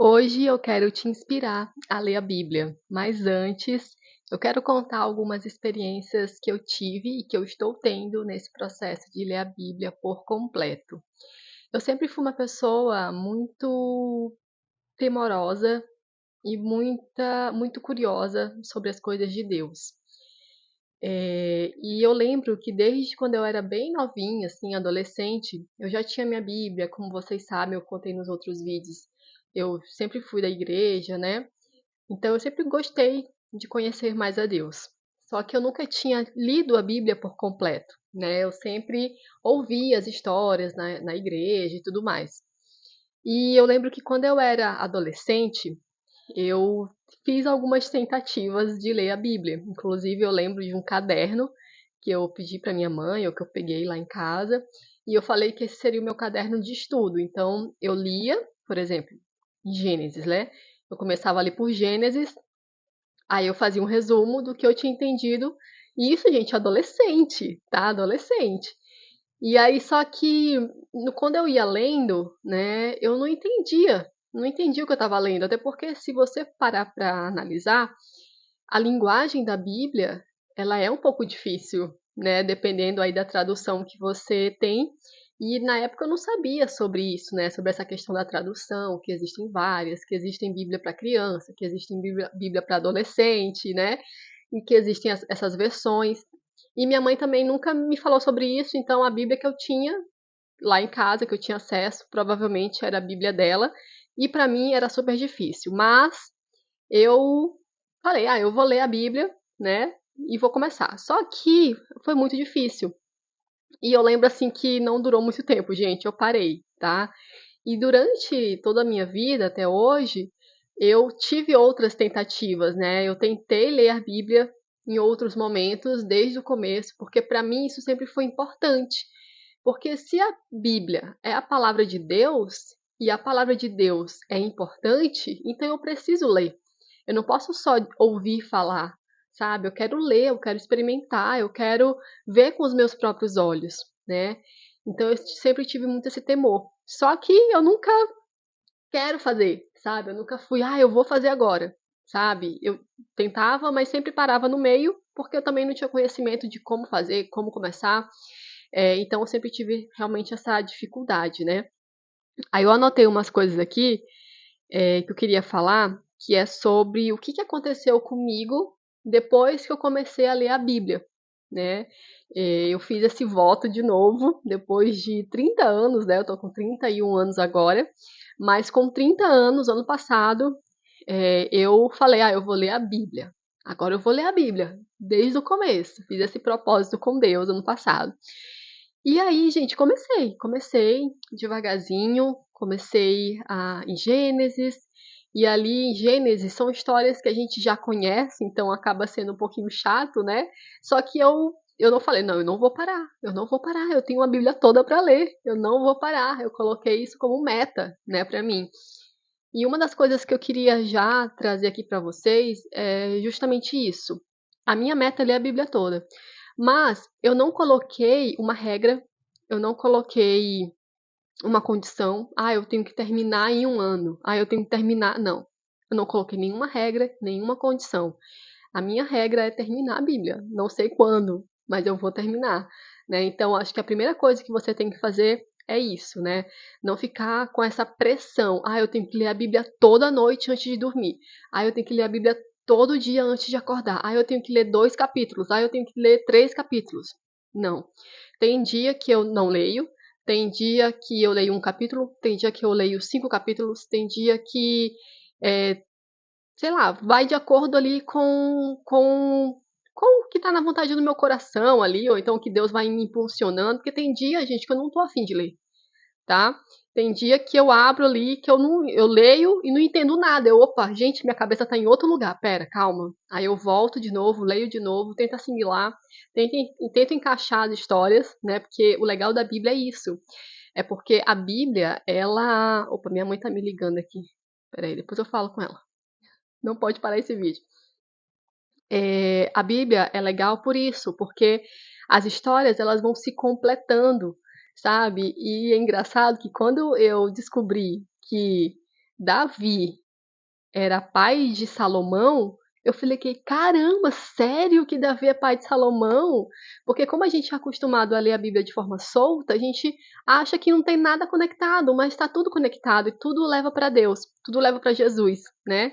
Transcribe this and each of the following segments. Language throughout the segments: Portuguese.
Hoje eu quero te inspirar a ler a Bíblia, mas antes eu quero contar algumas experiências que eu tive e que eu estou tendo nesse processo de ler a Bíblia por completo. Eu sempre fui uma pessoa muito temorosa e muito curiosa sobre as coisas de Deus. E eu lembro que desde quando eu era bem novinha, assim, adolescente, eu já tinha minha Bíblia, como vocês sabem, eu contei nos outros vídeos. Eu sempre fui da igreja, né? Então eu sempre gostei de conhecer mais a Deus. Só que eu nunca tinha lido a Bíblia por completo, né? Eu sempre ouvia as histórias na igreja e tudo mais. E eu lembro que quando eu era adolescente, eu fiz algumas tentativas de ler a Bíblia. Inclusive, eu lembro de um caderno que eu pedi para minha mãe, ou que eu peguei lá em casa, e eu falei que esse seria o meu caderno de estudo. Então, eu lia, por exemplo, Gênesis, né? Eu começava ali por Gênesis, aí eu fazia um resumo do que eu tinha entendido. E isso, gente, adolescente, tá? Adolescente. E aí, só que quando eu ia lendo, né, eu não entendia o que eu estava lendo, até porque se você parar para analisar, a linguagem da Bíblia, ela é um pouco difícil, né, dependendo aí da tradução que você tem. E na época eu não sabia sobre isso, né, sobre essa questão da tradução, que existem várias, que existem Bíblia para criança, que existem Bíblia para adolescente, né, e que existem essas versões. E minha mãe também nunca me falou sobre isso, então a Bíblia que eu tinha lá em casa, que eu tinha acesso, provavelmente era a Bíblia dela, e para mim era super difícil. Mas eu falei, eu vou ler a Bíblia, né? E vou começar. Só que foi muito difícil. E eu lembro assim que não durou muito tempo, gente. Eu parei, tá? E durante toda a minha vida até hoje, eu tive outras tentativas, né? Eu tentei ler a Bíblia em outros momentos, desde o começo, porque para mim isso sempre foi importante. Porque se a Bíblia é a palavra de Deus, e a palavra de Deus é importante, então eu preciso ler. Eu não posso só ouvir falar, sabe? Eu quero ler, eu quero experimentar, eu quero ver com os meus próprios olhos, né? Então eu sempre tive muito esse temor. Só que eu nunca quero fazer, sabe? Eu nunca fui, eu vou fazer agora, sabe? Eu tentava, mas sempre parava no meio, porque eu também não tinha conhecimento de como fazer, como começar. Então eu sempre tive realmente essa dificuldade, né? Aí eu anotei umas coisas aqui que eu queria falar, que é sobre o que aconteceu comigo depois que eu comecei a ler a Bíblia, né? Eu fiz esse voto de novo, depois de 30 anos, né? Eu tô com 31 anos agora, mas com 30 anos, ano passado, eu falei, eu vou ler a Bíblia. Agora eu vou ler a Bíblia, desde o começo. Fiz esse propósito com Deus ano passado. E aí, gente, comecei devagarzinho, em Gênesis, e ali em Gênesis são histórias que a gente já conhece, então acaba sendo um pouquinho chato, né? Só que eu não falei, não, eu não vou parar, eu tenho uma Bíblia toda para ler, eu não vou parar. Eu coloquei isso como meta, né, para mim. E uma das coisas que eu queria já trazer aqui para vocês é justamente isso. A minha meta é ler a Bíblia toda. Mas eu não coloquei uma regra, eu não coloquei uma condição. Eu tenho que terminar em um ano. Eu tenho que terminar. Não. Eu não coloquei nenhuma regra, nenhuma condição. A minha regra é terminar a Bíblia. Não sei quando, mas eu vou terminar, né? Então, acho que a primeira coisa que você tem que fazer é isso, né? Não ficar com essa pressão. Eu tenho que ler a Bíblia toda noite antes de dormir. Eu tenho que ler a Bíblia todo dia antes de acordar. Eu tenho que ler 2 capítulos. Eu tenho que ler 3 capítulos. Não. Tem dia que eu não leio. Tem dia que eu leio um capítulo. Tem dia que eu leio 5 capítulos. Tem dia que é, sei lá, vai de acordo ali com o que tá na vontade do meu coração ali, ou então o que Deus vai me impulsionando, porque tem dia, gente, que eu não tô afim de ler, tá? Tem dia que eu abro ali, que eu leio e não entendo nada. Opa, gente, minha cabeça tá em outro lugar. Pera, calma. Aí eu volto de novo, leio de novo, tento assimilar, tento encaixar as histórias, né? Porque o legal da Bíblia é isso. É porque a Bíblia, ela. Opa, minha mãe tá me ligando aqui. Peraí, depois eu falo com ela. Não pode parar esse vídeo. A Bíblia é legal por isso, porque as histórias elas vão se completando, sabe? E é engraçado que quando eu descobri que Davi era pai de Salomão, eu falei que, caramba, sério que Davi é pai de Salomão? Porque como a gente é acostumado a ler a Bíblia de forma solta, a gente acha que não tem nada conectado, mas está tudo conectado e tudo leva para Deus, tudo leva para Jesus, né?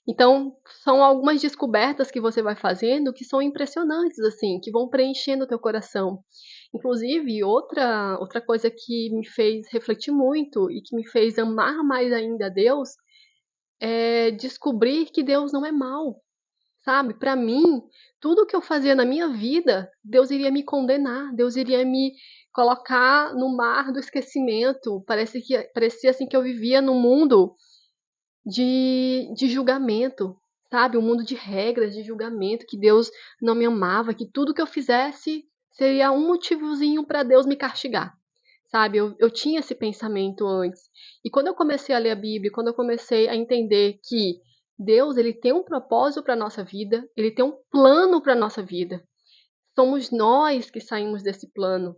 Então, são algumas descobertas que você vai fazendo que são impressionantes, assim, que vão preenchendo o teu coração. Inclusive, outra coisa que me fez refletir muito e que me fez amar mais ainda a Deus é descobrir que Deus não é mau, sabe? Para mim, tudo que eu fazia na minha vida, Deus iria me condenar, Deus iria me colocar no mar do esquecimento. Parecia assim que eu vivia num mundo de julgamento, sabe? Um mundo de regras, de julgamento, que Deus não me amava, que tudo que eu fizesse seria um motivozinho para Deus me castigar. Sabe, eu tinha esse pensamento antes. E quando eu comecei a ler a Bíblia, quando eu comecei a entender que Deus, ele tem um propósito para a nossa vida, ele tem um plano para a nossa vida. Somos nós que saímos desse plano.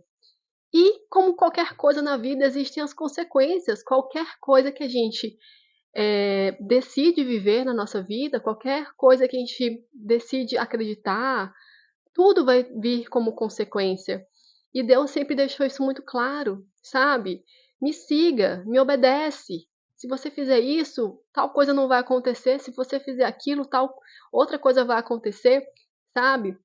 E como qualquer coisa na vida, existem as consequências. Qualquer coisa que a gente decide viver na nossa vida, qualquer coisa que a gente decide acreditar, tudo vai vir como consequência. E Deus sempre deixou isso muito claro, sabe? Me siga, me obedece. Se você fizer isso, tal coisa não vai acontecer. Se você fizer aquilo, tal outra coisa vai acontecer, sabe?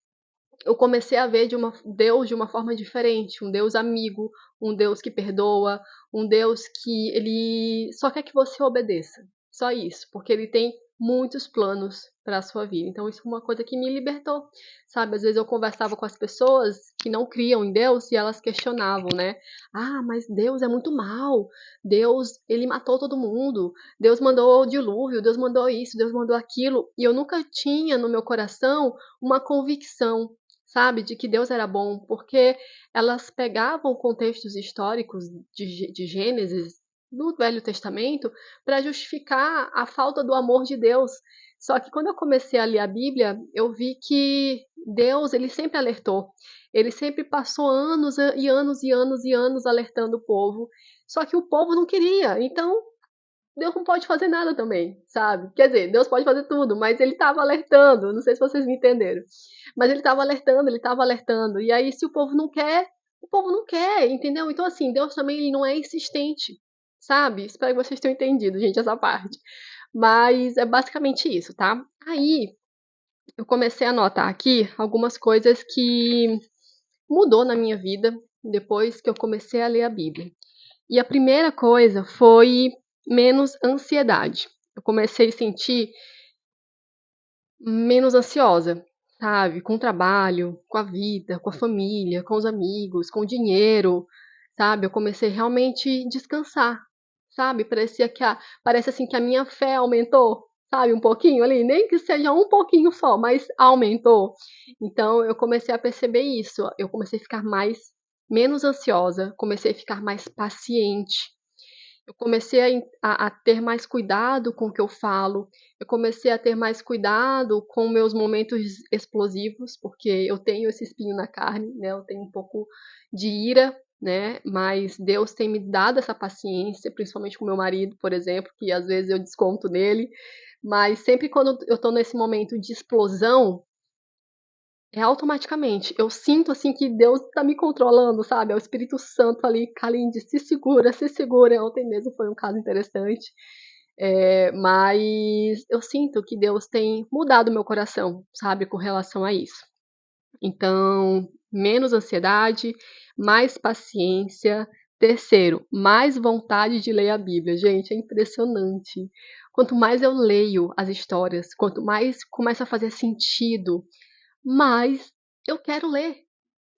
Eu comecei a ver Deus de uma forma diferente, um Deus amigo, um Deus que perdoa, um Deus que ele só quer que você obedeça. Só isso, porque ele tem muitos planos para a sua vida. Então isso foi uma coisa que me libertou, sabe? Às vezes eu conversava com as pessoas que não criam em Deus e elas questionavam, né? Ah, mas Deus é muito mal. Deus, ele matou todo mundo. Deus mandou o dilúvio, Deus mandou isso, Deus mandou aquilo. E eu nunca tinha no meu coração uma convicção, sabe, de que Deus era bom, porque elas pegavam contextos históricos de Gênesis, do Velho Testamento, para justificar a falta do amor de Deus. Só que quando eu comecei a ler a Bíblia, eu vi que Deus, ele sempre alertou. Ele sempre passou anos e anos e anos e anos alertando o povo. Só que o povo não queria. Então, Deus não pode fazer nada também, sabe? Quer dizer, Deus pode fazer tudo, mas ele estava alertando. Não sei se vocês me entenderam. Mas ele estava alertando, ele estava alertando. E aí, se o povo não quer, o povo não quer, entendeu? Então, assim, Deus também ele não é insistente, sabe? Espero que vocês tenham entendido, gente, essa parte. Mas é basicamente isso, tá? Aí, eu comecei a notar aqui algumas coisas que mudou na minha vida depois que eu comecei a ler a Bíblia. E a primeira coisa foi menos ansiedade. Eu comecei a sentir menos ansiosa, sabe? Com o trabalho, com a vida, com a família, com os amigos, com o dinheiro, sabe? Eu comecei realmente a descansar, sabe? Parece assim que a minha fé aumentou, sabe? Um pouquinho ali, nem que seja um pouquinho só, mas aumentou. Então eu comecei a perceber isso. Eu comecei a ficar menos ansiosa, comecei a ficar mais paciente, eu comecei a ter mais cuidado com o que eu falo, eu comecei a ter mais cuidado com meus momentos explosivos, porque eu tenho esse espinho na carne, né? Eu tenho um pouco de ira, né? Mas Deus tem me dado essa paciência, principalmente com meu marido, por exemplo, que às vezes eu desconto nele, mas sempre quando eu tô nesse momento de explosão, é automaticamente. Eu sinto assim que Deus tá me controlando, sabe? É o Espírito Santo ali, Kalinde, se segura, se segura. Ontem mesmo foi um caso interessante. Mas eu sinto que Deus tem mudado meu coração, sabe, com relação a isso. Então, menos ansiedade, mais paciência. Terceiro, mais vontade de ler a Bíblia. Gente, é impressionante. Quanto mais eu leio as histórias, quanto mais começa a fazer sentido, mas eu quero ler,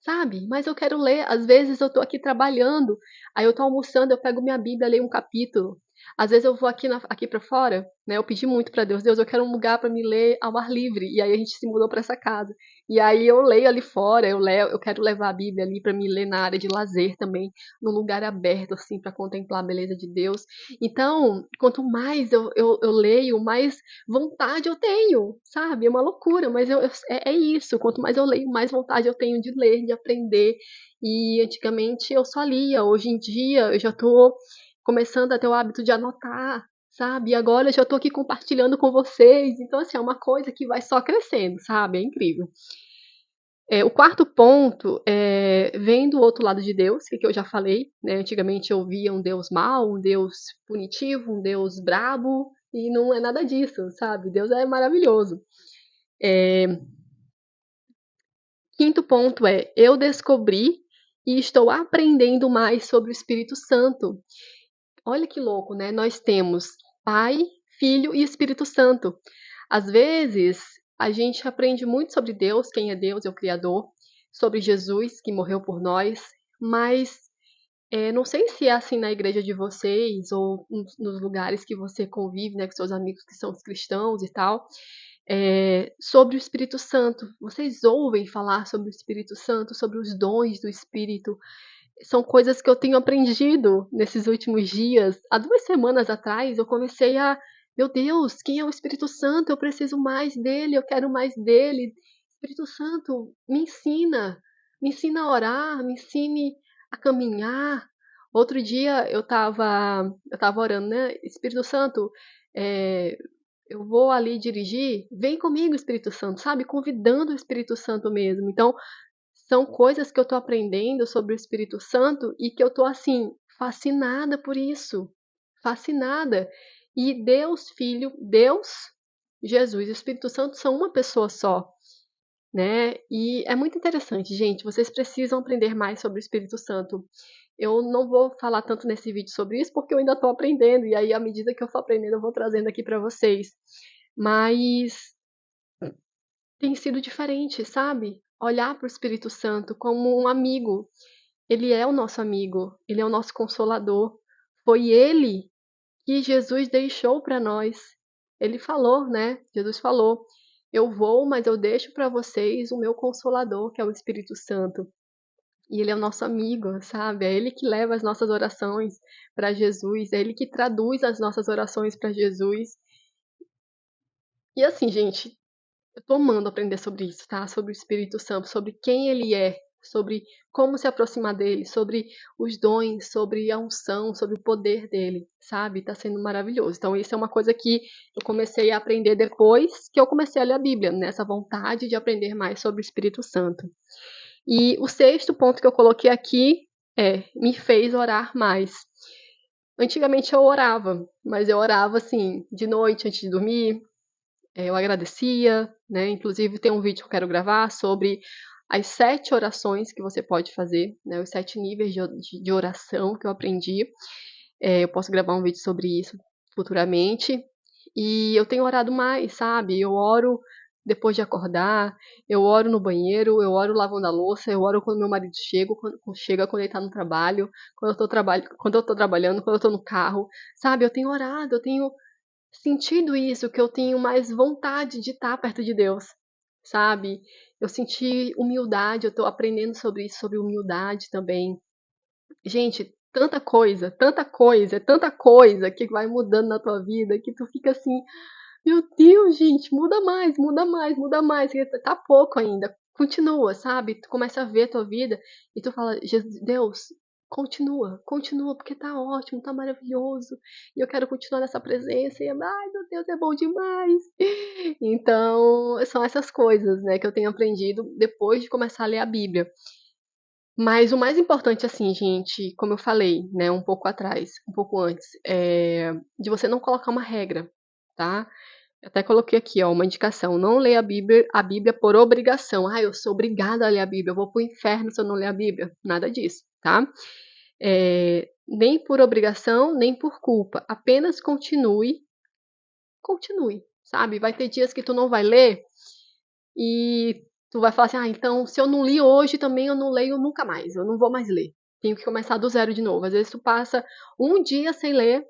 sabe? Mas eu quero ler. Às vezes eu tô aqui trabalhando, aí eu tô almoçando, eu pego minha Bíblia, leio um capítulo. Às vezes eu vou aqui para fora, né? Eu pedi muito para Deus, Deus, eu quero um lugar para me ler ao ar livre. E aí a gente se mudou para essa casa. E aí eu leio ali fora, eu quero levar a Bíblia ali para me ler na área de lazer também, num lugar aberto assim para contemplar a beleza de Deus. Então, quanto mais eu leio, mais vontade eu tenho, sabe? É uma loucura, mas é isso. Quanto mais eu leio, mais vontade eu tenho de ler, de aprender. E antigamente eu só lia, hoje em dia eu já tô começando a ter o hábito de anotar, sabe? E agora eu já tô aqui compartilhando com vocês. Então, assim, é uma coisa que vai só crescendo, sabe? É incrível. O quarto ponto vem do outro lado de Deus, que eu já falei, né? Antigamente eu via um Deus mau, um Deus punitivo, um Deus brabo, e não é nada disso, sabe? Deus é maravilhoso. Quinto ponto eu descobri e estou aprendendo mais sobre o Espírito Santo. Olha que louco, né? Nós temos Pai, Filho e Espírito Santo. Às vezes, a gente aprende muito sobre Deus, quem é Deus, é o Criador, sobre Jesus, que morreu por nós, mas não sei se é assim na igreja de vocês ou nos lugares que você convive, né, com seus amigos que são cristãos e tal, sobre o Espírito Santo. Vocês ouvem falar sobre o Espírito Santo, sobre os dons do Espírito? São coisas que eu tenho aprendido nesses últimos dias. Há 2 semanas atrás, eu comecei a, meu Deus, quem é o Espírito Santo? Eu preciso mais dele, eu quero mais dele. Espírito Santo, me ensina a orar, me ensine a caminhar. Outro dia eu tava orando, né? Espírito Santo, é, eu vou ali dirigir, vem comigo, Espírito Santo, sabe? Convidando o Espírito Santo mesmo. Então, são coisas que eu tô aprendendo sobre o Espírito Santo e que eu tô assim, fascinada por isso. Fascinada. E Deus, Filho, Deus, Jesus e o Espírito Santo são uma pessoa só, né? E é muito interessante, gente. Vocês precisam aprender mais sobre o Espírito Santo. Eu não vou falar tanto nesse vídeo sobre isso porque eu ainda estou aprendendo, e aí, à medida que eu for aprendendo, eu vou trazendo aqui para vocês. Mas tem sido diferente, sabe? Olhar para o Espírito Santo como um amigo. Ele é o nosso amigo, ele é o nosso consolador. Foi ele que Jesus deixou para nós. Ele falou, né? Jesus falou: Eu vou, mas eu deixo para vocês o meu consolador, que é o Espírito Santo. E ele é o nosso amigo, sabe? É ele que leva as nossas orações para Jesus, é ele que traduz as nossas orações para Jesus. E assim, gente, eu tô amando aprender sobre isso, tá? Sobre o Espírito Santo, sobre quem ele é, sobre como se aproximar dele, sobre os dons, sobre a unção, sobre o poder dele, sabe? Tá sendo maravilhoso. Então, isso é uma coisa que eu comecei a aprender depois que eu comecei a ler a Bíblia, nessa vontade de aprender mais sobre o Espírito Santo. E o sexto ponto que eu coloquei aqui me fez orar mais. Antigamente eu orava, mas eu orava assim, de noite antes de dormir, eu agradecia, né? Inclusive tem um vídeo que eu quero gravar sobre as 7 orações que você pode fazer, né? Os 7 níveis de oração que eu aprendi. Eu posso gravar um vídeo sobre isso futuramente. E eu tenho orado mais, sabe? Eu oro depois de acordar, eu oro no banheiro, eu oro lavando a louça, eu oro quando meu marido chega, quando ele tá no trabalho, quando eu tô trabalhando, quando eu tô no carro, sabe? Eu tenho orado, eu tenho sentido isso, que eu tenho mais vontade de estar perto de Deus, sabe? Eu senti humildade, eu tô aprendendo sobre isso, sobre humildade também. Gente, tanta coisa que vai mudando na tua vida que tu fica assim, meu Deus, gente, muda mais, muda mais, muda mais. Tá pouco ainda. Continua, sabe? Tu começa a ver a tua vida e tu fala, Deus, continua, continua, porque tá ótimo, tá maravilhoso. E eu quero continuar nessa presença. E, ai, meu Deus, é bom demais. Então, são essas coisas, né, que eu tenho aprendido depois de começar a ler a Bíblia. Mas o mais importante, assim, gente, como eu falei, né, um pouco atrás, um pouco antes, de você não colocar uma regra, tá? Eu até coloquei aqui, ó, uma indicação. Não leia a Bíblia por obrigação. Ah, eu sou obrigada a ler a Bíblia, eu vou pro inferno se eu não ler a Bíblia. Nada disso, tá? Nem por obrigação, nem por culpa. Apenas continue, continue, sabe? Vai ter dias que tu não vai ler e tu vai falar assim, ah, então se eu não li hoje também eu não leio nunca mais, eu não vou mais ler. Tenho que começar do zero de novo. Às vezes tu passa um dia sem ler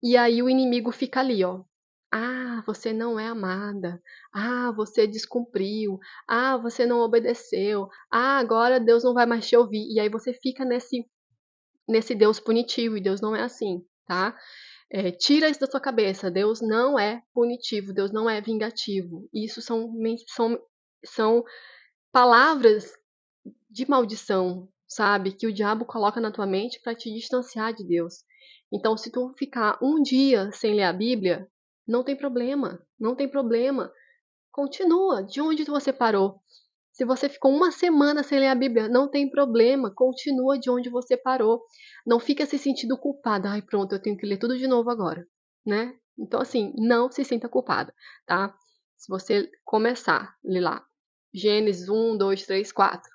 e aí o inimigo fica ali, ó. Ah, você não é amada. Ah, você descumpriu. Ah, você não obedeceu. Ah, agora Deus não vai mais te ouvir. E aí você fica nesse Deus punitivo, e Deus não é assim, tá? Tira isso da sua cabeça. Deus não é punitivo, Deus não é vingativo. Isso são palavras de maldição, sabe? Que o diabo coloca na tua mente para te distanciar de Deus. Então, se tu ficar um dia sem ler a Bíblia, não tem problema, não tem problema. Continua de onde você parou. Se você ficou uma semana sem ler a Bíblia, não tem problema, continua de onde você parou. Não fica se sentindo culpada. Ai, pronto, eu tenho que ler tudo de novo agora, né? Então, assim, não se sinta culpada, tá? Se você começar, ler lá, Gênesis 1, 2, 3, 4,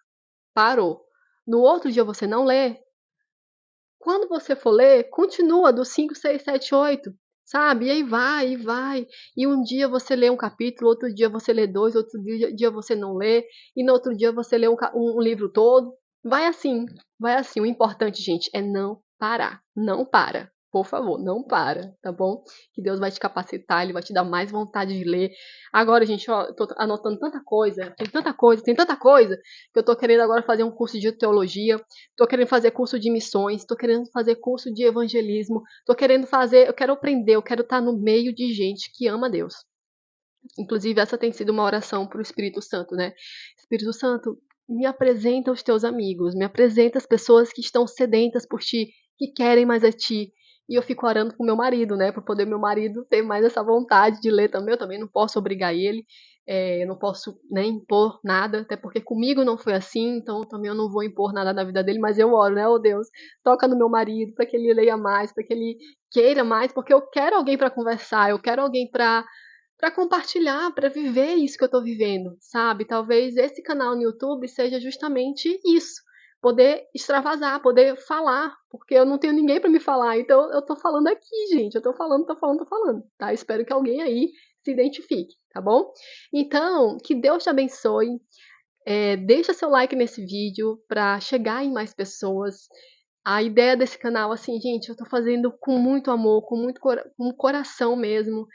parou. No outro dia você não lê, quando você for ler, continua do 5, 6, 7, 8, sabe? E aí vai, e vai. E um dia você lê um capítulo, outro dia você lê dois, outro dia você não lê, e no outro dia você lê um livro todo. Vai assim, vai assim. O importante, gente, é não parar. Não para. Por favor, não para, tá bom? Que Deus vai te capacitar, Ele vai te dar mais vontade de ler. Agora, gente, ó, eu tô anotando tanta coisa, tem tanta coisa, tem tanta coisa, que eu tô querendo agora fazer um curso de teologia. Tô querendo fazer curso de missões, tô querendo fazer curso de evangelismo, tô querendo fazer, eu quero aprender, eu quero estar no meio de gente que ama Deus. Inclusive, essa tem sido uma oração para o Espírito Santo, né? Espírito Santo, me apresenta os teus amigos, me apresenta as pessoas que estão sedentas por ti, que querem mais a ti. E eu fico orando com meu marido, né? Para poder meu marido ter mais essa vontade de ler também. Eu também não posso obrigar ele, eu não posso, né, impor nada, até porque comigo não foi assim, então também eu não vou impor nada na vida dele, mas eu oro, né? Oh Deus, toca no meu marido para que ele leia mais, para que ele queira mais, porque eu quero alguém para conversar, eu quero alguém para compartilhar, para viver isso que eu estou vivendo, sabe? Talvez esse canal no YouTube seja justamente isso, poder extravasar, poder falar, porque eu não tenho ninguém para me falar, então eu tô falando aqui, gente, eu tô falando, tá? Espero que alguém aí se identifique, tá bom? Então, que Deus te abençoe, deixa seu like nesse vídeo para chegar em mais pessoas. A ideia desse canal, assim, gente, eu tô fazendo com muito amor, com muito com coração mesmo.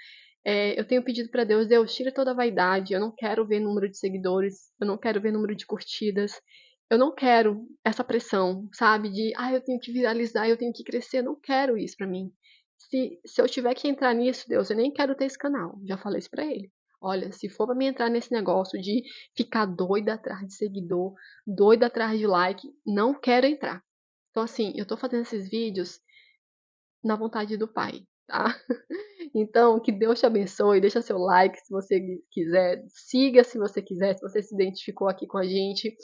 Eu tenho pedido para Deus, Deus, tira toda a vaidade, eu não quero ver número de seguidores, eu não quero ver número de curtidas, eu não quero essa pressão, sabe, de, eu tenho que viralizar, eu tenho que crescer, eu não quero isso pra mim. Se eu tiver que entrar nisso, Deus, eu nem quero ter esse canal, já falei isso pra ele. Olha, se for pra mim entrar nesse negócio de ficar doida atrás de seguidor, doida atrás de like, não quero entrar. Então, assim, eu tô fazendo esses vídeos na vontade do Pai, tá? Então, que Deus te abençoe, deixa seu like se você quiser, siga se você quiser, se você se identificou aqui com a gente,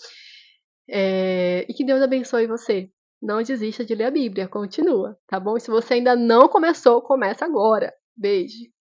e que Deus abençoe você. Não desista de ler a Bíblia, continua, tá bom? E se você ainda não começou, começa agora. Beijo!